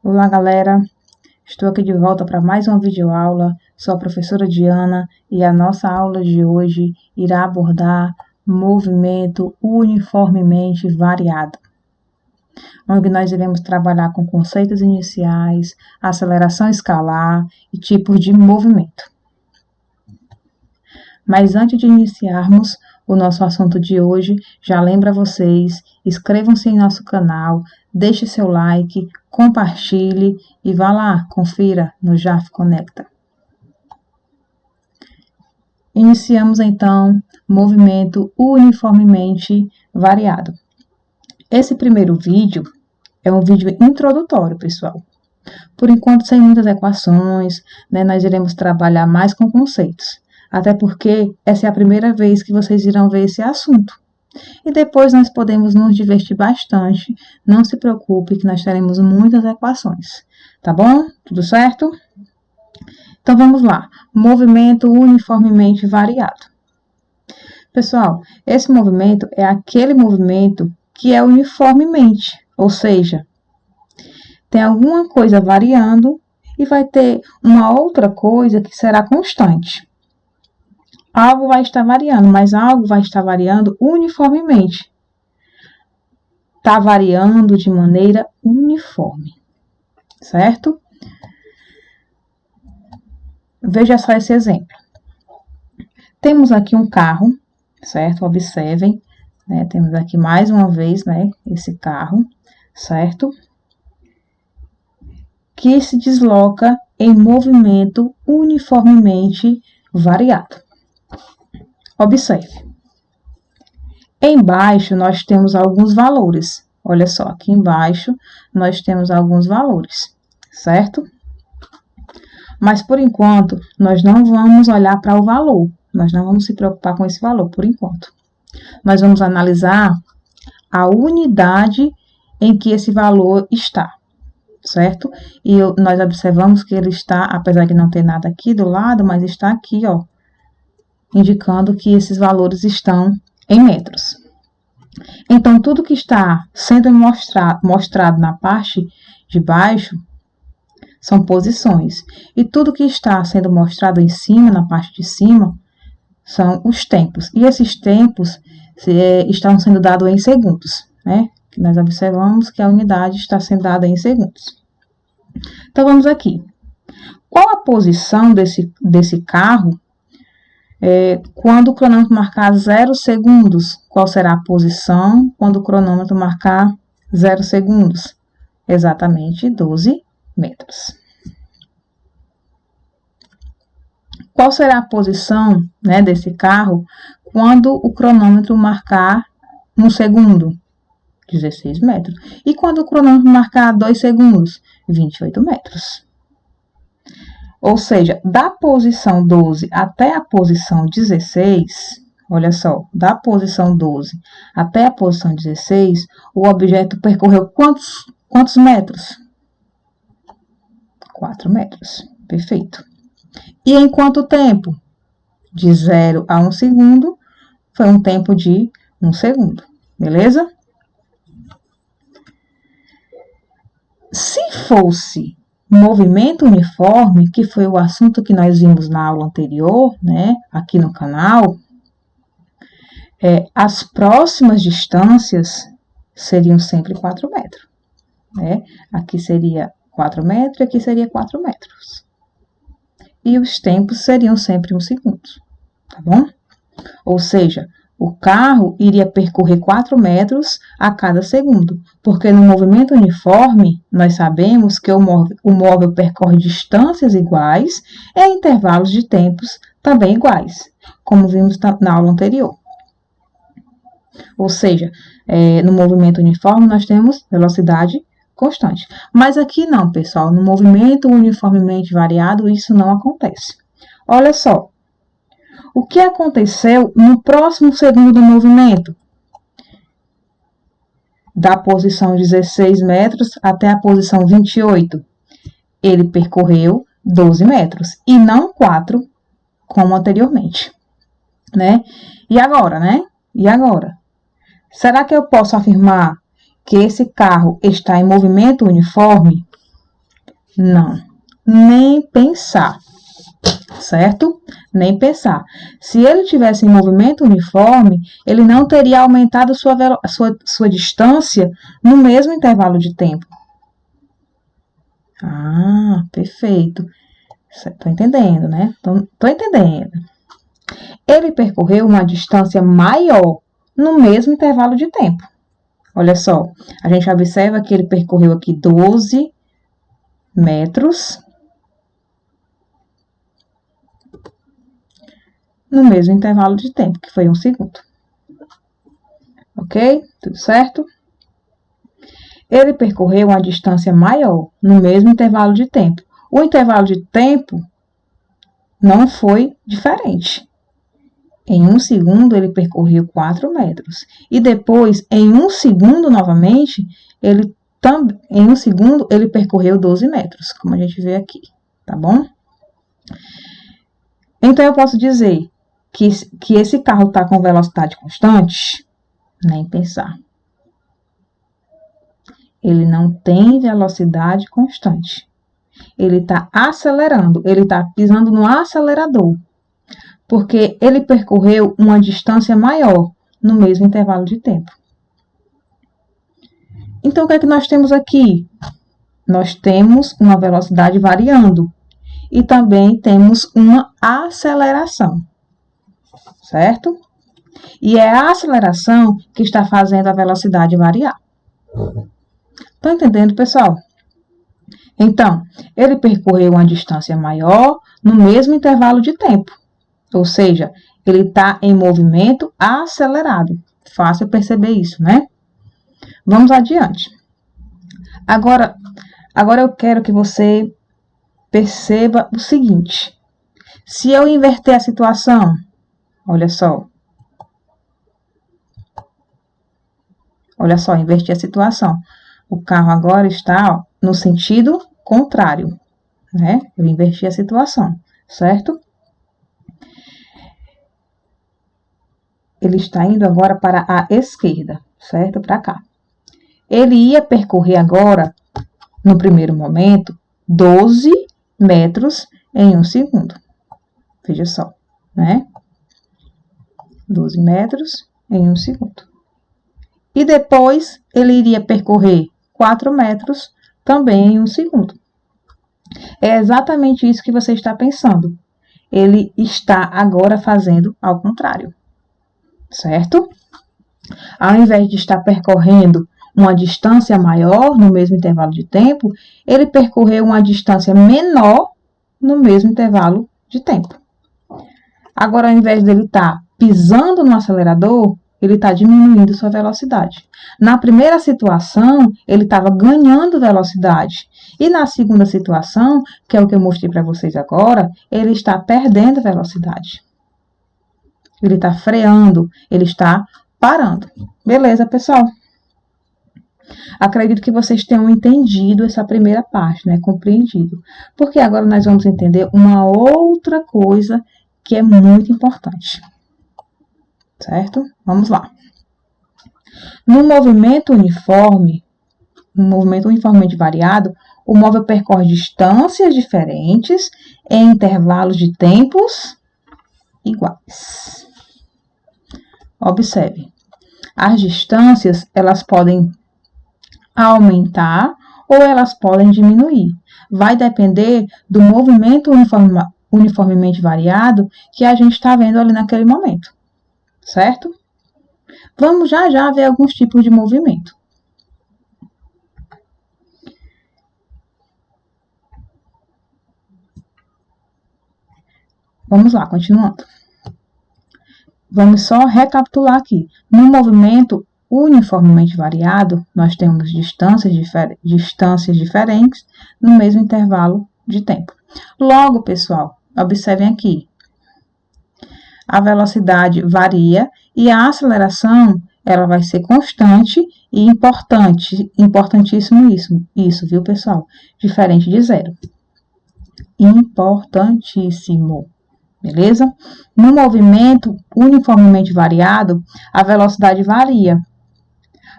Olá, galera! Estou aqui de volta para mais uma videoaula. Sou a professora Diana e a nossa aula de hoje irá abordar movimento uniformemente variado, onde nós iremos trabalhar com conceitos iniciais, aceleração escalar e tipos de movimento. Mas antes de iniciarmos o nosso assunto de hoje, já lembro a vocês, inscrevam-se em nosso canal, deixe seu like, compartilhe e vá lá, confira no JAF Conecta. Iniciamos então movimento uniformemente variado. Esse primeiro vídeo é um vídeo introdutório, pessoal. Por enquanto, sem muitas equações, nós iremos trabalhar mais com conceitos. Até porque essa é a primeira vez que vocês irão ver esse assunto. E depois nós podemos nos divertir bastante. Não se preocupe que nós teremos muitas equações. Tá bom? Tudo certo? Então vamos lá. Movimento uniformemente variado. Pessoal, esse movimento é aquele movimento que é uniformemente. Ou seja, tem alguma coisa variando e vai ter uma outra coisa que será constante. Algo vai estar variando, mas algo vai estar variando uniformemente. Está variando de maneira uniforme, certo? Veja só esse exemplo. Temos aqui um carro, certo? Observem, né? Temos aqui mais uma vez, né? Esse carro, certo? Que se desloca em movimento uniformemente variado. Observe. Embaixo nós temos alguns valores. Olha só, aqui embaixo nós temos alguns valores, certo? Mas por enquanto nós não vamos olhar para o valor. Nós não vamos se preocupar com esse valor por enquanto. Nós vamos analisar a unidade em que esse valor está, certo? E nós observamos que ele está, apesar de não ter nada aqui do lado, mas está aqui, ó, indicando que esses valores estão em metros. Então, tudo que está sendo mostrado na parte de baixo são posições. E tudo que está sendo mostrado em cima, na parte de cima, são os tempos. E esses tempos estão sendo dados em segundos, né? Nós observamos que a unidade está sendo dada em segundos. Então, vamos aqui. Qual a posição desse carro quando o cronômetro marcar 0 segundos? Qual será a posição quando o cronômetro marcar 0 segundos? Exatamente 12 metros. Qual será a posição, né, desse carro quando o cronômetro marcar 1 segundo? 16 metros. E quando o cronômetro marcar 2 segundos? 28 metros. Ou seja, da posição 12 até a posição 16, olha só, da posição 12 até a posição 16, o objeto percorreu quantos metros? 4 metros. Perfeito. E em quanto tempo? De 0 a 1 segundo, foi um tempo de 1 segundo. Beleza? Se fosse movimento uniforme, que foi o assunto que nós vimos na aula anterior, né, aqui no canal, as próximas distâncias seriam sempre 4 metros, né? Aqui seria 4 metros e aqui seria 4 metros. E os tempos seriam sempre 1 segundo, tá bom? Ou seja, o carro iria percorrer 4 metros a cada segundo, porque no movimento uniforme, nós sabemos que o móvel percorre distâncias iguais em intervalos de tempos também iguais, como vimos na aula anterior. Ou seja, no movimento uniforme nós temos velocidade constante. Mas aqui não, pessoal, no movimento uniformemente variado isso não acontece. Olha só. O que aconteceu no próximo segundo do movimento? Da posição 16 metros até a posição 28. Ele percorreu 12 metros e não 4, como anteriormente, né? E agora, né? E agora? Será que eu posso afirmar que esse carro está em movimento uniforme? Não, nem pensar, certo? Nem pensar. Se ele tivesse em movimento uniforme, ele não teria aumentado sua distância no mesmo intervalo de tempo. Ah, perfeito. Tô entendendo, né? Tô entendendo. Ele percorreu uma distância maior no mesmo intervalo de tempo. Olha só, a gente observa que ele percorreu aqui 12 metros no mesmo intervalo de tempo, que foi 1 segundo. Ok? Tudo certo? Ele percorreu uma distância maior no mesmo intervalo de tempo. O intervalo de tempo não foi diferente. Em 1 segundo, ele percorreu 4 metros. E depois, em 1 segundo, novamente, em 1 segundo, ele percorreu 12 metros, como a gente vê aqui, tá bom? Então, eu posso dizer que esse carro está com velocidade constante? Nem pensar. Ele não tem velocidade constante. Ele está acelerando, ele está pisando no acelerador, porque ele percorreu uma distância maior no mesmo intervalo de tempo. Então, o que é que nós temos aqui? Nós temos uma velocidade variando e também temos uma aceleração, certo? E é a aceleração que está fazendo a velocidade variar. Estão entendendo, pessoal? Então, ele percorreu uma distância maior no mesmo intervalo de tempo. Ou seja, ele está em movimento acelerado. Fácil perceber isso, né? Vamos adiante. Agora eu quero que você perceba o seguinte. Se eu inverter a situação, olha só. Olha só, inverti a situação. O carro agora está no sentido contrário, né? Eu inverti a situação, certo? Ele está indo agora para a esquerda, certo? Para cá. Ele ia percorrer agora, no primeiro momento, 12 metros em 1 segundo. Veja só, né? 12 metros em 1 segundo. E depois, ele iria percorrer 4 metros também em 1 segundo. É exatamente isso que você está pensando. Ele está agora fazendo ao contrário, certo? Ao invés de estar percorrendo uma distância maior no mesmo intervalo de tempo, ele percorreu uma distância menor no mesmo intervalo de tempo. Agora, ao invés dele estar pisando no acelerador, ele está diminuindo sua velocidade. Na primeira situação, ele estava ganhando velocidade. E na segunda situação, que é o que eu mostrei para vocês agora, ele está perdendo velocidade. Ele está freando, ele está parando. Beleza, pessoal? Acredito que vocês tenham entendido essa primeira parte, né? Compreendido. Porque agora nós vamos entender uma outra coisa que é muito importante. Certo? Vamos lá. No movimento uniformemente variado, o móvel percorre distâncias diferentes em intervalos de tempos iguais. Observe. As distâncias, elas podem aumentar ou elas podem diminuir. Vai depender do movimento uniformemente variado que a gente está vendo ali naquele momento. Certo? Vamos já ver alguns tipos de movimento. Vamos lá, continuando. Vamos só recapitular aqui. No movimento uniformemente variado, nós temos distâncias diferentes no mesmo intervalo de tempo. Logo, pessoal, observem aqui. A velocidade varia e a aceleração ela vai ser constante e importantíssimo isso, viu, pessoal? Diferente de zero. Importantíssimo, beleza? No movimento uniformemente variado, a velocidade varia,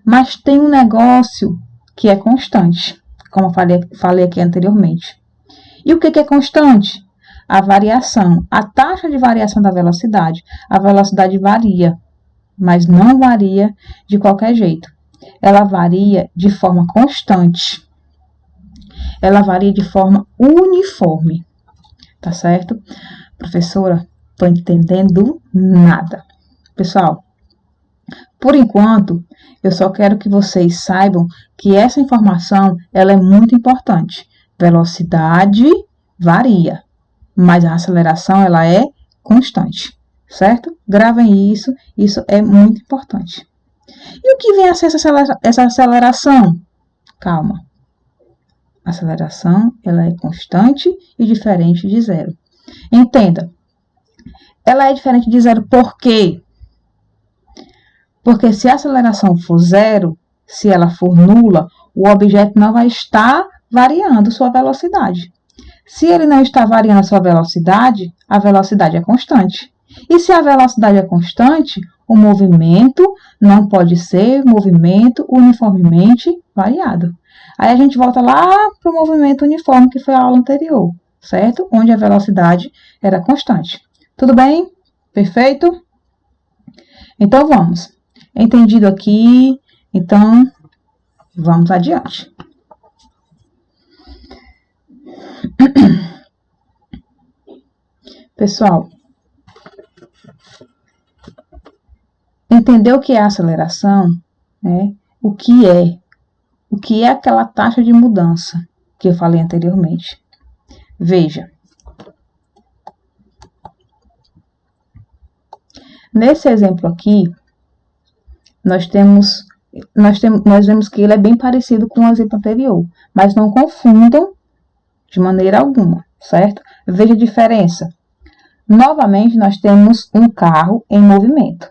mas tem um negócio que é constante. como eu falei aqui anteriormente. E o que é constante? A variação, a taxa de variação da velocidade. A velocidade varia, mas não varia de qualquer jeito. Ela varia de forma constante. Ela varia de forma uniforme. Tá certo? Professora, tô entendendo nada. Pessoal, por enquanto, eu só quero que vocês saibam que essa informação, ela é muito importante. Velocidade varia, mas a aceleração, ela é constante, certo? Gravem isso é muito importante. E o que vem a ser essa aceleração? Calma. A aceleração, ela é constante e diferente de zero. Entenda, ela é diferente de zero por quê? Porque se a aceleração for zero, se ela for nula, o objeto não vai estar variando sua velocidade. Se ele não está variando a sua velocidade, a velocidade é constante. E se a velocidade é constante, o movimento não pode ser movimento uniformemente variado. Aí a gente volta lá para o movimento uniforme, que foi a aula anterior, certo? Onde a velocidade era constante. Tudo bem? Perfeito? Então, vamos. Entendido aqui? Então, vamos adiante. Pessoal, entendeu o que é a aceleração? Né? O que é aquela taxa de mudança que eu falei anteriormente? Veja. Nesse exemplo aqui, nós vemos que ele é bem parecido com o exemplo anterior, mas não confundam de maneira alguma, certo? Veja a diferença. Novamente, nós temos um carro em movimento.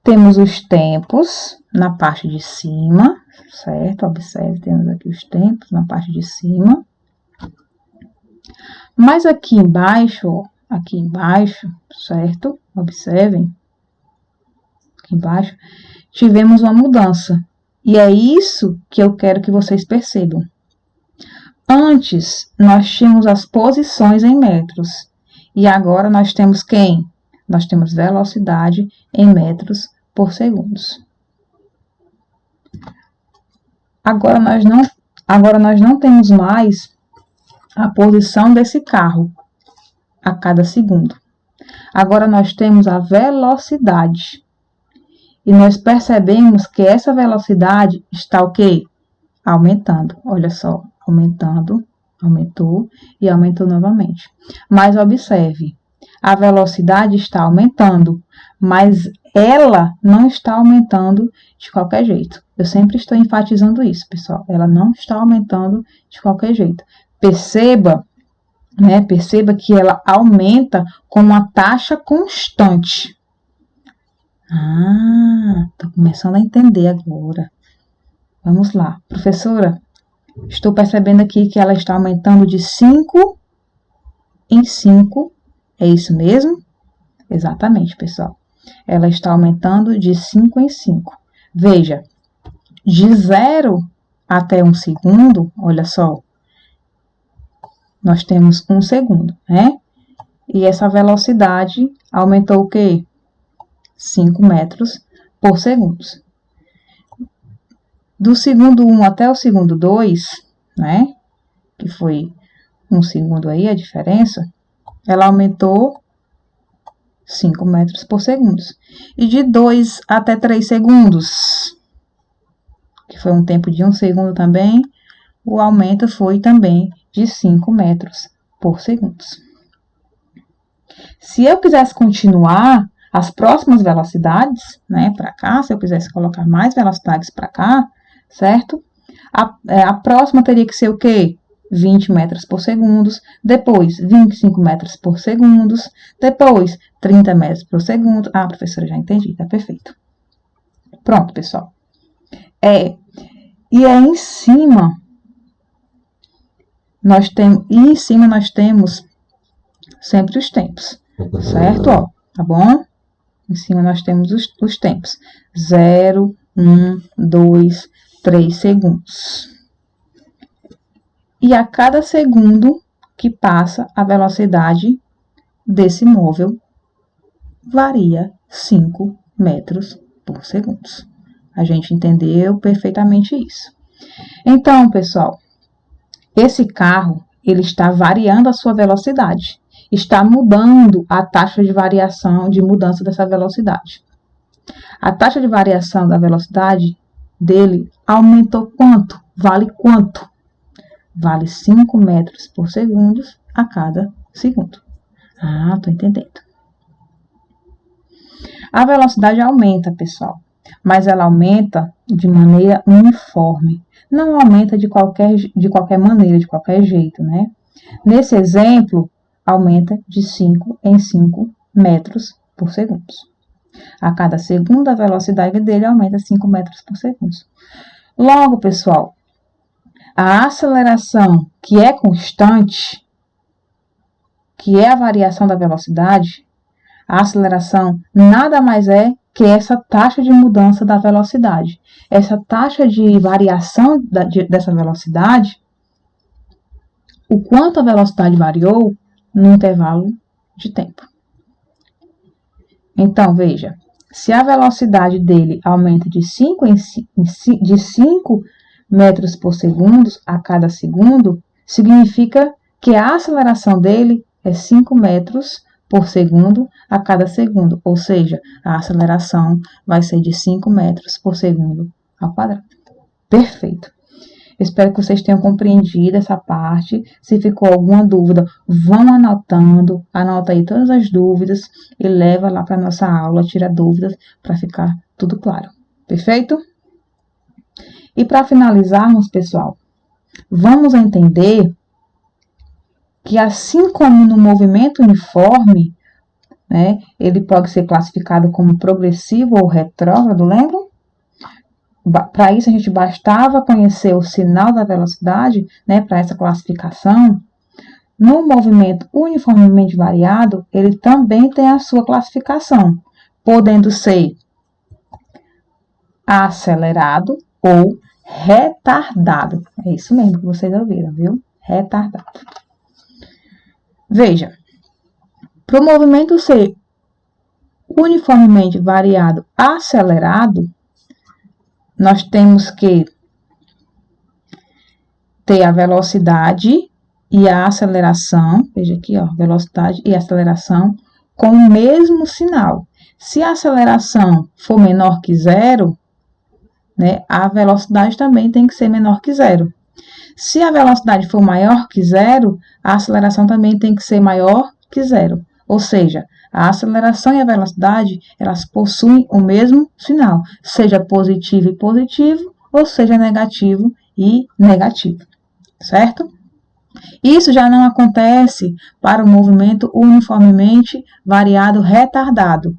Temos os tempos na parte de cima, certo? Observe, temos aqui os tempos na parte de cima. Mas aqui embaixo, certo? Observem. Aqui embaixo, tivemos uma mudança. E é isso que eu quero que vocês percebam. Antes, nós tínhamos as posições em metros. E agora nós temos quem? Nós temos velocidade em metros por segundo. Agora nós não temos mais a posição desse carro a cada segundo. Agora nós temos a velocidade. E nós percebemos que essa velocidade está o quê? Aumentando. Olha só, aumentando, aumentou e aumentou novamente. Mas observe, a velocidade está aumentando, mas ela não está aumentando de qualquer jeito. Eu sempre estou enfatizando isso, pessoal. Ela não está aumentando de qualquer jeito. Perceba, né? Perceba que ela aumenta com uma taxa constante. Tô começando a entender agora. Vamos lá. Professora, estou percebendo aqui que ela está aumentando de 5 em 5. É isso mesmo? Exatamente, pessoal. Ela está aumentando de 5 em 5. Veja, de 0 até 1 segundo, olha só. Nós temos 1 segundo, né? E essa velocidade aumentou o quê? 5 metros por segundo. Do segundo 1 até o segundo 2, né? Que foi 1 segundo aí a diferença. Ela aumentou 5 metros por segundo. E de 2 até 3 segundos, que foi um tempo de 1 segundo também, o aumento foi também de 5 metros por segundo. Se eu quisesse continuar as próximas velocidades, né, para cá, se eu quisesse colocar mais velocidades para cá, certo? A próxima teria que ser o quê? 20 metros por segundo, depois 25 metros por segundo, depois 30 metros por segundo. Ah, professora, já entendi, tá perfeito. Pronto, pessoal. E aí em cima, nós temos sempre os tempos, certo? Ó, tá bom? Em cima nós temos os tempos. 0, 1, 2, 3 segundos. e a cada segundo que passa, a velocidade desse móvel varia 5 metros por segundo. A gente entendeu perfeitamente isso. Então, pessoal, esse carro, ele está variando a sua velocidade. Está mudando a taxa de variação, de mudança dessa velocidade. A taxa de variação da velocidade dele aumentou quanto? Vale quanto? Vale 5 metros por segundo a cada segundo. Ah, tô entendendo. A velocidade aumenta, pessoal, mas ela aumenta de maneira uniforme. Não aumenta de qualquer maneira, de qualquer jeito, né? Nesse exemplo, aumenta de 5 em 5 metros por segundo. A cada segundo, a velocidade dele aumenta 5 metros por segundo. Logo, pessoal, a aceleração, que é constante, que é a variação da velocidade, a aceleração nada mais é que essa taxa de mudança da velocidade. Essa taxa de variação dessa velocidade, o quanto a velocidade variou no intervalo de tempo. Então, veja, se a velocidade dele aumenta de 5 metros por segundo a cada segundo, significa que a aceleração dele é 5 metros por segundo a cada segundo, ou seja, a aceleração vai ser de 5 metros por segundo ao quadrado. Perfeito. Espero que vocês tenham compreendido essa parte. Se ficou alguma dúvida, vão anotando. Anota aí todas as dúvidas e leva lá para a nossa aula, tira dúvidas para ficar tudo claro. Perfeito? E para finalizarmos, pessoal, vamos entender que assim como no movimento uniforme, né, ele pode ser classificado como progressivo ou retrógrado, lembram? Para isso, a gente bastava conhecer o sinal da velocidade, né, para essa classificação. No movimento uniformemente variado, ele também tem a sua classificação, podendo ser acelerado ou retardado. É isso mesmo que vocês ouviram, viu? Retardado. Veja, para o movimento ser uniformemente variado acelerado, nós temos que ter a velocidade e a aceleração, veja aqui, ó, velocidade e aceleração com o mesmo sinal. Se a aceleração for menor que zero, né, a velocidade também tem que ser menor que zero. Se a velocidade for maior que zero, a aceleração também tem que ser maior que zero. Ou seja, a aceleração e a velocidade, elas possuem o mesmo sinal, seja positivo e positivo, ou seja negativo e negativo, certo? Isso já não acontece para o movimento uniformemente variado retardado,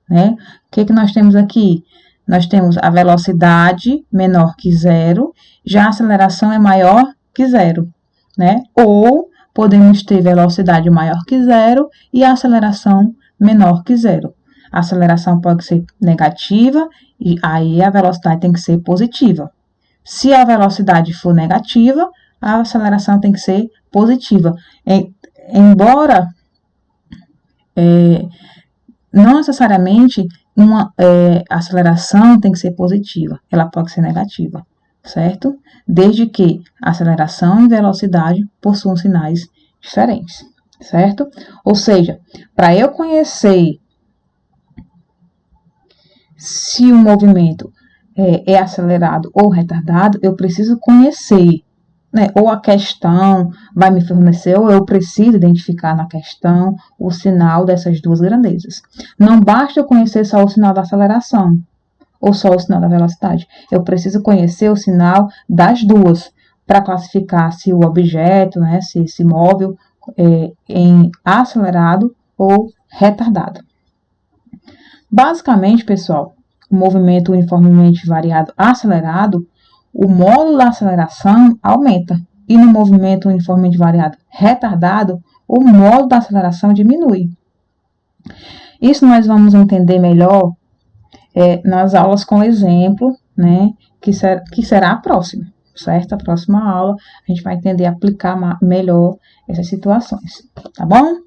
né? O que nós temos aqui? Nós temos a velocidade menor que zero, já a aceleração é maior que zero, né? Ou podemos ter velocidade maior que zero e a aceleração menor que zero. A aceleração pode ser negativa e aí a velocidade tem que ser positiva. Se a velocidade for negativa, a aceleração tem que ser positiva. Embora não necessariamente uma aceleração tem que ser positiva, ela pode ser negativa, certo? Desde que aceleração e velocidade possuam sinais diferentes, certo? Ou seja, para eu conhecer se o movimento é acelerado ou retardado, eu preciso conhecer, né? Ou a questão vai me fornecer, ou eu preciso identificar na questão o sinal dessas duas grandezas. Não basta eu conhecer só o sinal da aceleração, ou só o sinal da velocidade. Eu preciso conhecer o sinal das duas, para classificar se o objeto, né, se esse móvel é em acelerado ou retardado. Basicamente, pessoal, o movimento uniformemente variado acelerado, o módulo da aceleração aumenta. E no movimento uniformemente variado retardado, o módulo da aceleração diminui. Isso nós vamos entender melhor nas aulas com exemplo, né, que será a próxima, certo? A próxima aula a gente vai entender aplicar melhor essas situações, tá bom?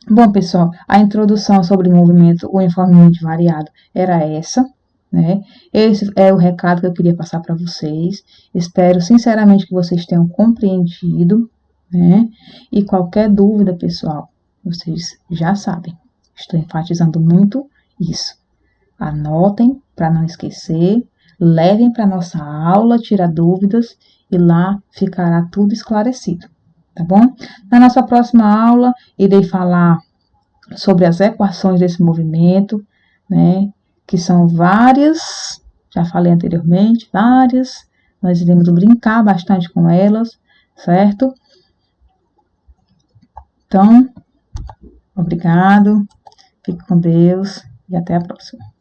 Bom, pessoal, a introdução sobre o movimento uniformemente variado era essa, né? Esse é o recado que eu queria passar para vocês. Espero sinceramente que vocês tenham compreendido, né? E qualquer dúvida, pessoal, vocês já sabem. Estou enfatizando muito isso. Anotem para não esquecer, levem para nossa aula, tira dúvidas e lá ficará tudo esclarecido, tá bom? Na nossa próxima aula, irei falar sobre as equações desse movimento, né? Que são várias, já falei anteriormente, várias. Nós iremos brincar bastante com elas, certo? Então, obrigado, fique com Deus e até a próxima.